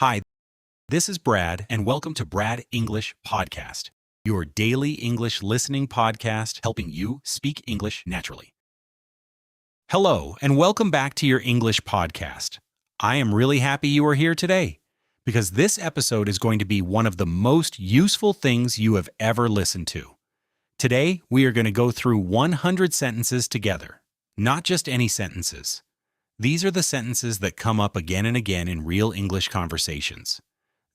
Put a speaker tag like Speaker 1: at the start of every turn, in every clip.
Speaker 1: Hi, this is Brad, and welcome to Brad English Podcast, your daily English listening podcast helping you speak English naturally. Hello, and welcome back to your English podcast. I am really happy you are here today because this episode is going to be one of the most useful things you have ever listened to. Today, we are going to go through 100 sentences together, not just any sentences. These are the sentences that come up again and again in real English conversations.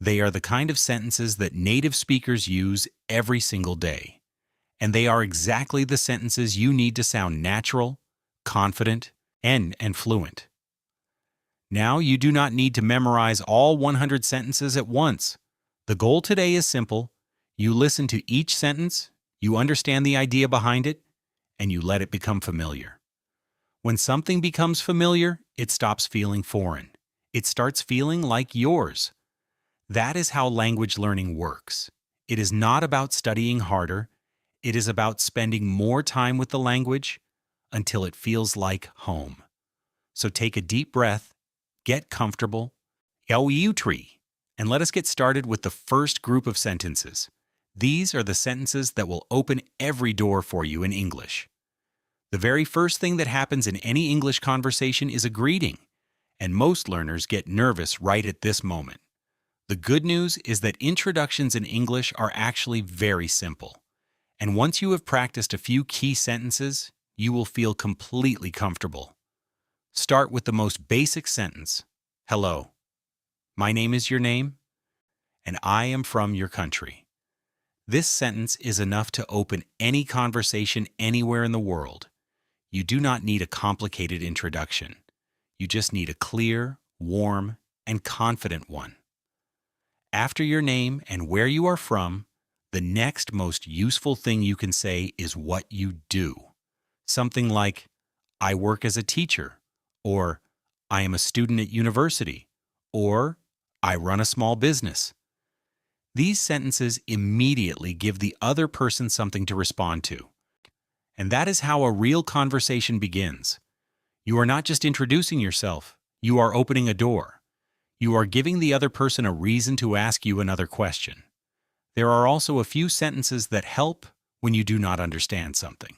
Speaker 1: They are the kind of sentences that native speakers use every single day. And they are exactly the sentences you need to sound natural, confident, and fluent. Now, you do not need to memorize all 100 sentences at once. The goal today is simple. You listen to each sentence, you understand the idea behind it, and you let it become familiar. When something becomes familiar, it stops feeling foreign. It starts feeling like yours. That is how language learning works. It is not about studying harder. It is about spending more time with the language until it feels like home. So take a deep breath, get comfortable, A1-A2, and let us get started with the first group of sentences. These are the sentences that will open every door for you in English. The very first thing that happens in any English conversation is a greeting, and most learners get nervous right at this moment. The good news is that introductions in English are actually very simple, and once you have practiced a few key sentences, you will feel completely comfortable. Start with the most basic sentence. Hello. My name is your name, and I am from your country. This sentence is enough to open any conversation anywhere in the world. You do not need a complicated introduction. You just need a clear, warm, and confident one. After your name and where you are from, the next most useful thing you can say is what you do. Something like, I work as a teacher, or I am a student at university, or I run a small business. These sentences immediately give the other person something to respond to. And that is how a real conversation begins. You are not just introducing yourself, you are opening a door. You are giving the other person a reason to ask you another question. There are also a few sentences that help when you do not understand something.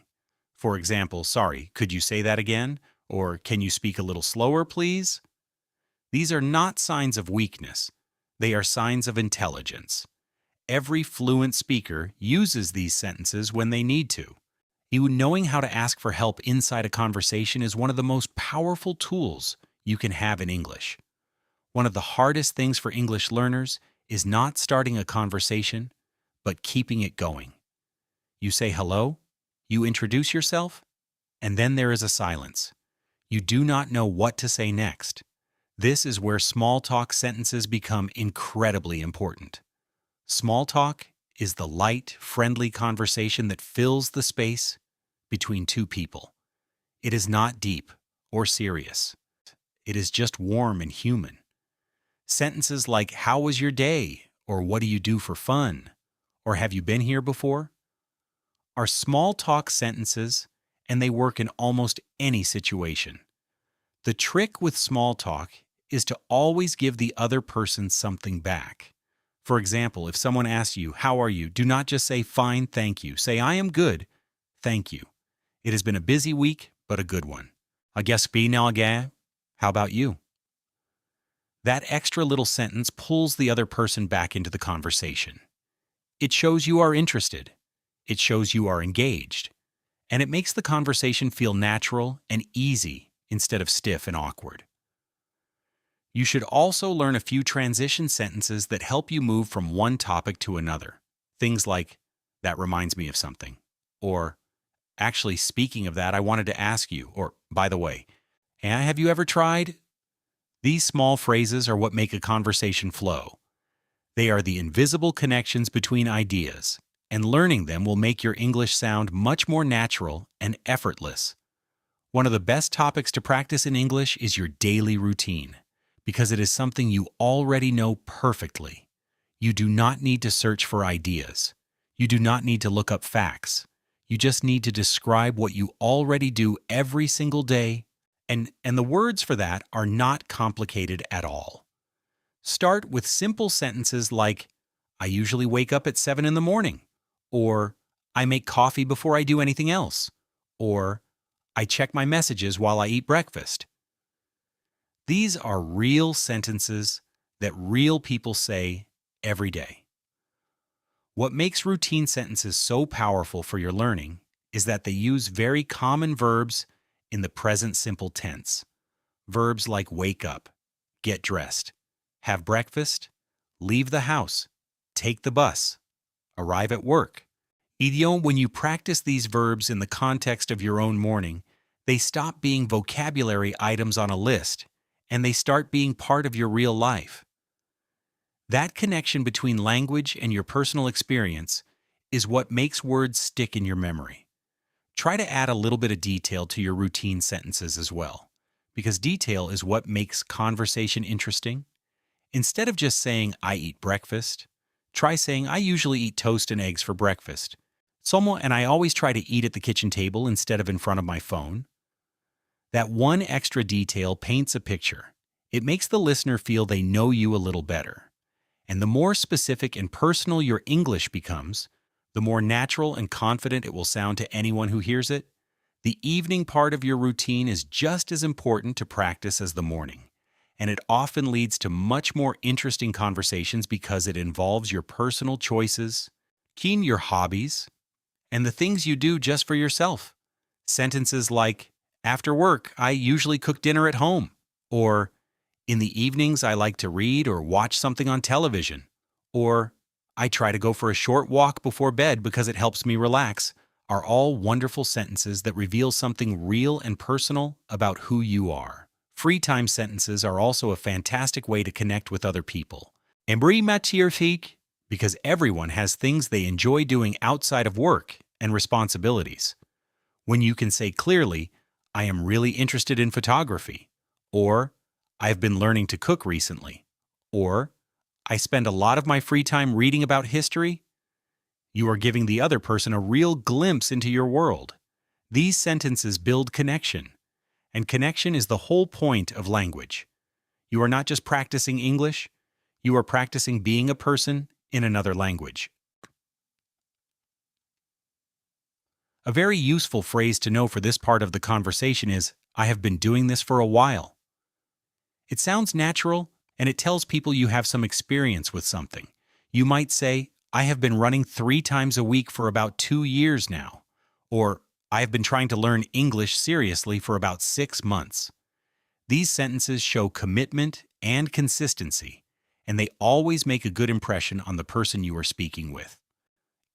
Speaker 1: For example, sorry, could you say that again? Or can you speak a little slower, please? These are not signs of weakness. They are signs of intelligence. Every fluent speaker uses these sentences when they need to. Knowing how to ask for help inside a conversation is one of the most powerful tools you can have in English. One of the hardest things for English learners is not starting a conversation, but keeping it going. You say hello, you introduce yourself, and then there is a silence. You do not know what to say next. This is where small talk sentences become incredibly important. Small talk is the light, friendly conversation that fills the space between two people. It is not deep or serious. It is just warm and human. Sentences like, how was your day? Or what do you do for fun? Or have you been here before? Are small talk sentences, and they work in almost any situation. The trick with small talk is to always give the other person something back. For example, if someone asks you, how are you? Do not just say, fine, thank you. Say, I am good, thank you. It has been a busy week, but a good one. I guess be now again. How about you? That extra little sentence pulls the other person back into the conversation. It shows you are interested. It shows you are engaged. And it makes the conversation feel natural and easy instead of stiff and awkward. You should also learn a few transition sentences that help you move from one topic to another. Things like, that reminds me of something. Or, actually, speaking of that, I wanted to ask you. Or, by the way, have you ever tried? These small phrases are what make a conversation flow. They are the invisible connections between ideas, and learning them will make your English sound much more natural and effortless. One of the best topics to practice in English is your daily routine, because it is something you already know perfectly. You do not need to search for ideas. You do not need to look up facts. You just need to describe what you already do every single day, and the words for that are not complicated at all. Start with simple sentences like, I usually wake up at 7 in the morning, or I make coffee before I do anything else, or I check my messages while I eat breakfast. These are real sentences that real people say every day. What makes routine sentences so powerful for your learning is that they use very common verbs in the present simple tense. Verbs like wake up, get dressed, have breakfast, leave the house, take the bus, arrive at work. When you practice these verbs in the context of your own morning, they stop being vocabulary items on a list, and they start being part of your real life. That connection between language and your personal experience is what makes words stick in your memory. Try to add a little bit of detail to your routine sentences as well, because detail is what makes conversation interesting. Instead of just saying, I eat breakfast, try saying, I usually eat toast and eggs for breakfast. And I always try to eat at the kitchen table instead of in front of my phone. That one extra detail paints a picture. It makes the listener feel they know you a little better. And the more specific and personal your English becomes, the more natural and confident it will sound to anyone who hears it. The evening part of your routine is just as important to practice as the morning, and it often leads to much more interesting conversations because it involves your personal choices, your hobbies, and the things you do just for yourself. Sentences like, after work, I usually cook dinner at home, or in the evenings, I like to read or watch something on television, or I try to go for a short walk before bed because it helps me relax, are all wonderful sentences that reveal something real and personal about who you are. Free time sentences are also a fantastic way to connect with other people. Because everyone has things they enjoy doing outside of work and responsibilities. When you can say clearly, I am really interested in photography, or I've been learning to cook recently, or I spend a lot of my free time reading about history, you are giving the other person a real glimpse into your world. These sentences build connection, and connection is the whole point of language. You are not just practicing English, you are practicing being a person in another language. A very useful phrase to know for this part of the conversation is, I have been doing this for a while. It sounds natural, and it tells people you have some experience with something. You might say, I have been running 3 times a week for about 2 years now, or I have been trying to learn English seriously for about 6 months. These sentences show commitment and consistency, and they always make a good impression on the person you are speaking with.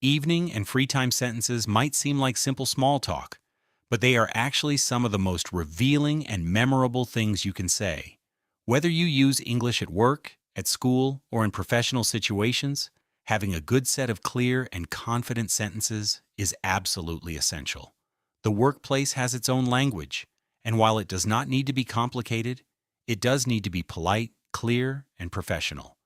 Speaker 1: Evening and free time sentences might seem like simple small talk, but they are actually some of the most revealing and memorable things you can say. Whether you use English at work, at school, or in professional situations, having a good set of clear and confident sentences is absolutely essential. The workplace has its own language, and while it does not need to be complicated, it does need to be polite, clear, and professional.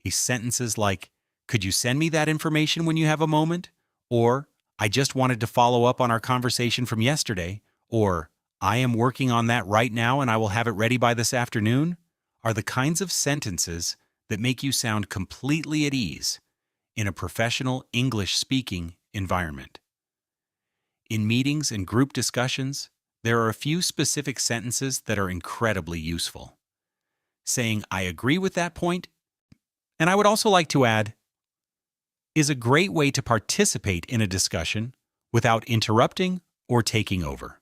Speaker 1: Sentences like, could you send me that information when you have a moment? Or, I just wanted to follow up on our conversation from yesterday. Or, I am working on that right now and I will have it ready by this afternoon, are the kinds of sentences that make you sound completely at ease in a professional English-speaking environment. In meetings and group discussions, there are a few specific sentences that are incredibly useful. Saying, I agree with that point, and I would also like to add, is a great way to participate in a discussion without interrupting or taking over.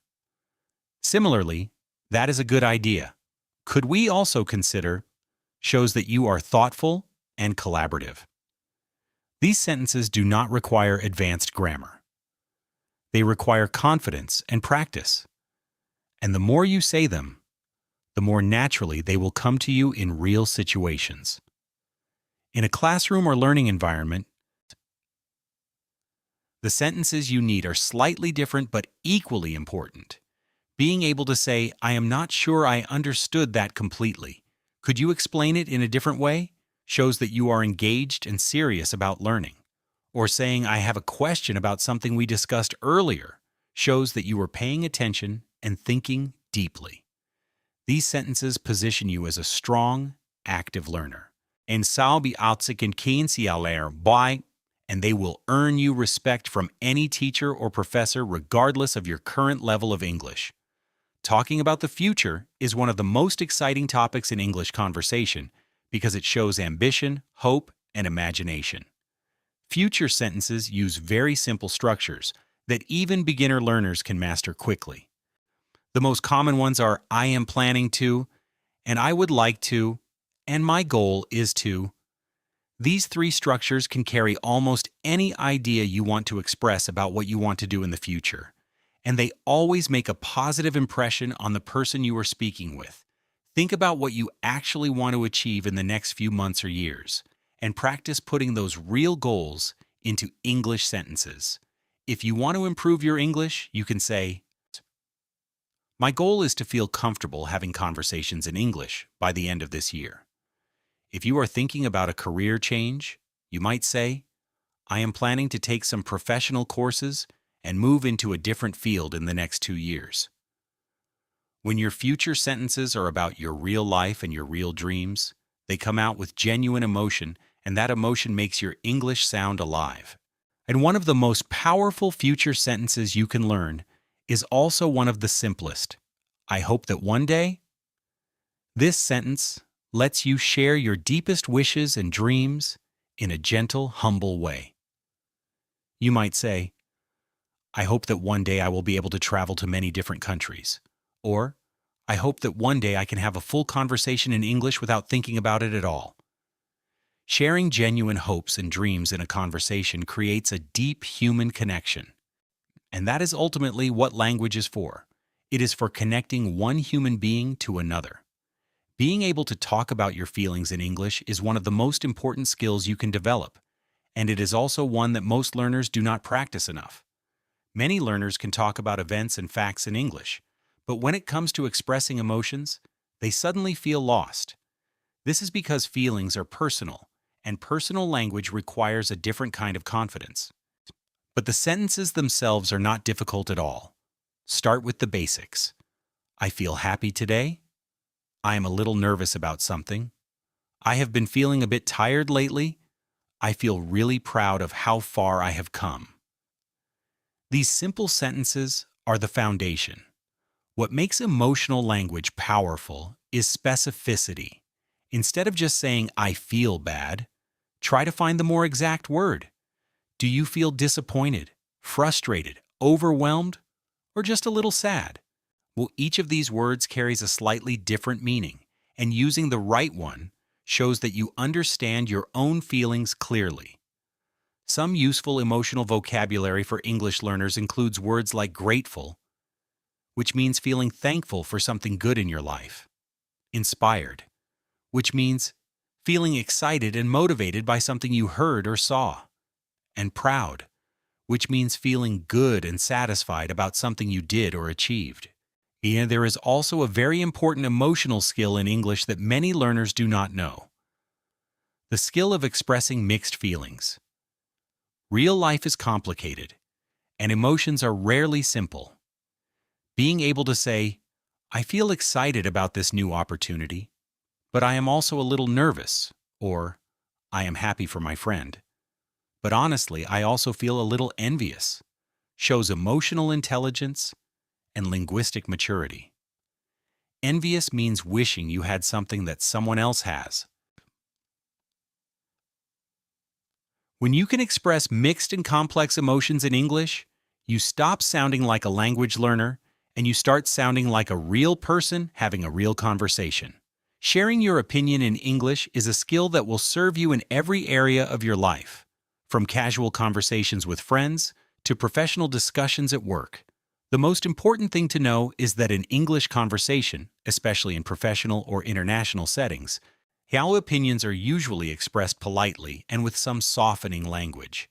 Speaker 1: Similarly, that is a good idea. Could we also consider shows that you are thoughtful and collaborative. These sentences do not require advanced grammar. They require confidence and practice. And the more you say them, the more naturally they will come to you in real situations. In a classroom or learning environment, the sentences you need are slightly different but equally important. Being able to say, I am not sure I understood that completely. Could you explain it in a different way? Shows that you are engaged and serious about learning. Or saying, I have a question about something we discussed earlier, shows that you are paying attention and thinking deeply. These sentences position you as a strong, active learner. En zal bij uitstekend leren by, and they will earn you respect from any teacher or professor regardless of your current level of English. Talking about the future is one of the most exciting topics in English conversation because it shows ambition, hope, and imagination. Future sentences use very simple structures that even beginner learners can master quickly. The most common ones are I am planning to, and I would like to, and my goal is to. These three structures can carry almost any idea you want to express about what you want to do in the future, and they always make a positive impression on the person you are speaking with. Think about what you actually want to achieve in the next few months or years, and practice putting those real goals into English sentences. If you want to improve your English, you can say, my goal is to feel comfortable having conversations in English by the end of this year. If you are thinking about a career change, you might say, I am planning to take some professional courses and move into a different field in the next 2 years. When your future sentences are about your real life and your real dreams, they come out with genuine emotion, and that emotion makes your English sound alive. And one of the most powerful future sentences you can learn is also one of the simplest. I hope that one day. This sentence lets you share your deepest wishes and dreams in a gentle, humble way. You might say, I hope that one day I will be able to travel to many different countries. Or, I hope that one day I can have a full conversation in English without thinking about it at all. Sharing genuine hopes and dreams in a conversation creates a deep human connection. And that is ultimately what language is for. It is for connecting one human being to another. Being able to talk about your feelings in English is one of the most important skills you can develop, and it is also one that most learners do not practice enough. Many learners can talk about events and facts in English, but when it comes to expressing emotions, they suddenly feel lost. This is because feelings are personal, and personal language requires a different kind of confidence. But the sentences themselves are not difficult at all. Start with the basics. I feel happy today. I am a little nervous about something. I have been feeling a bit tired lately. I feel really proud of how far I have come. These simple sentences are the foundation. What makes emotional language powerful is specificity. Instead of just saying, I feel bad, try to find the more exact word. Do you feel disappointed, frustrated, overwhelmed, or just a little sad? Well, each of these words carries a slightly different meaning, and using the right one shows that you understand your own feelings clearly. Some useful emotional vocabulary for English learners includes words like grateful, which means feeling thankful for something good in your life, inspired, which means feeling excited and motivated by something you heard or saw, and proud, which means feeling good and satisfied about something you did or achieved. And there is also a very important emotional skill in English that many learners do not know. The skill of expressing mixed feelings. Real life is complicated, and emotions are rarely simple. Being able to say, I feel excited about this new opportunity, but I am also a little nervous, or I am happy for my friend. But honestly, I also feel a little envious, shows emotional intelligence and linguistic maturity. Envious means wishing you had something that someone else has. When you can express mixed and complex emotions in English, you stop sounding like a language learner and you start sounding like a real person having a real conversation. Sharing your opinion in English is a skill that will serve you in every area of your life, from casual conversations with friends to professional discussions at work. The most important thing to know is that in English conversation, especially in professional or international settings, our opinions are usually expressed politely and with some softening language.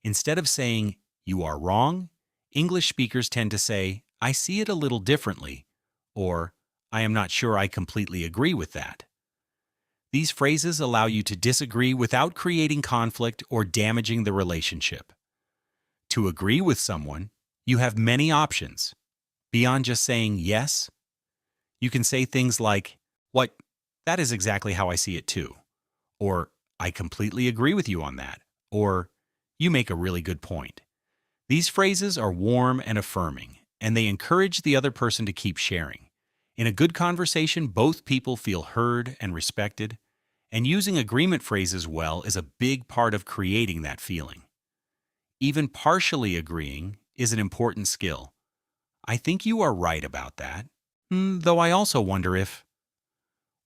Speaker 1: Instead of saying, you are wrong, English speakers tend to say, I see it a little differently, or I am not sure I completely agree with that. These phrases allow you to disagree without creating conflict or damaging the relationship. To agree with someone, you have many options. Beyond just saying yes, you can say things like, what, that is exactly how I see it too. or I completely agree with you on that, or you make a really good point. These phrases are warm and affirming, and they encourage the other person to keep sharing. In a good conversation, both people feel heard and respected, and using agreement phrases well is a big part of creating that feeling. Even partially agreeing is an important skill. I think you are right about that, though I also wonder if,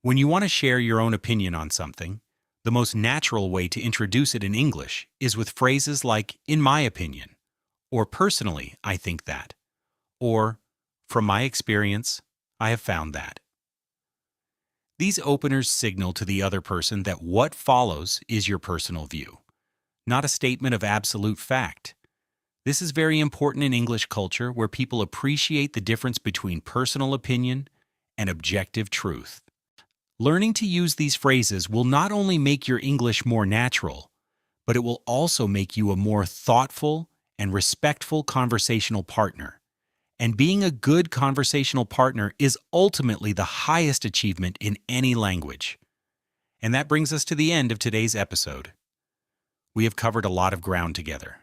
Speaker 1: when you want to share your own opinion on something, the most natural way to introduce it in English is with phrases like, in my opinion, or personally, I think that, or from my experience, I have found that. These openers signal to the other person that what follows is your personal view, not a statement of absolute fact. This is very important in English culture where people appreciate the difference between personal opinion and objective truth. Learning to use these phrases will not only make your English more natural, but it will also make you a more thoughtful and respectful conversational partner. And being a good conversational partner is ultimately the highest achievement in any language. And that brings us to the end of today's episode. We have covered a lot of ground together.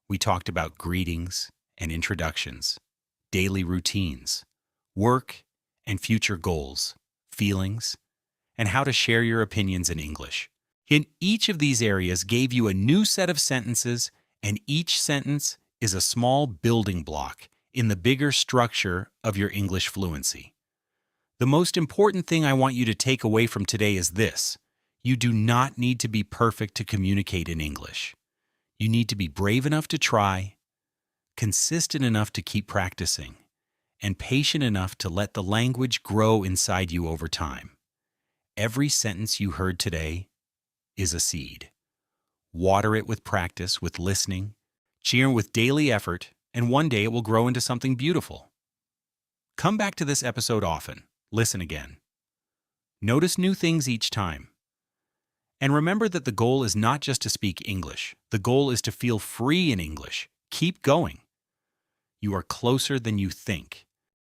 Speaker 1: We talked about greetings and introductions, daily routines, work and future goals, feelings, and how to share your opinions in English. In each of these areas gave you a new set of sentences, and each sentence is a small building block in the bigger structure of your English fluency. The most important thing I want you to take away from today is this: you do not need to be perfect to communicate in English. You need to be brave enough to try, consistent enough to keep practicing, and patient enough to let the language grow inside you over time. Every sentence you heard today is a seed. Water it with practice, with listening, cheer with daily effort, and one day it will grow into something beautiful. Come back to this episode often. Listen again. Notice new things each time. And remember that the goal is not just to speak English. The goal is to feel free in English. Keep going. You are closer than you think.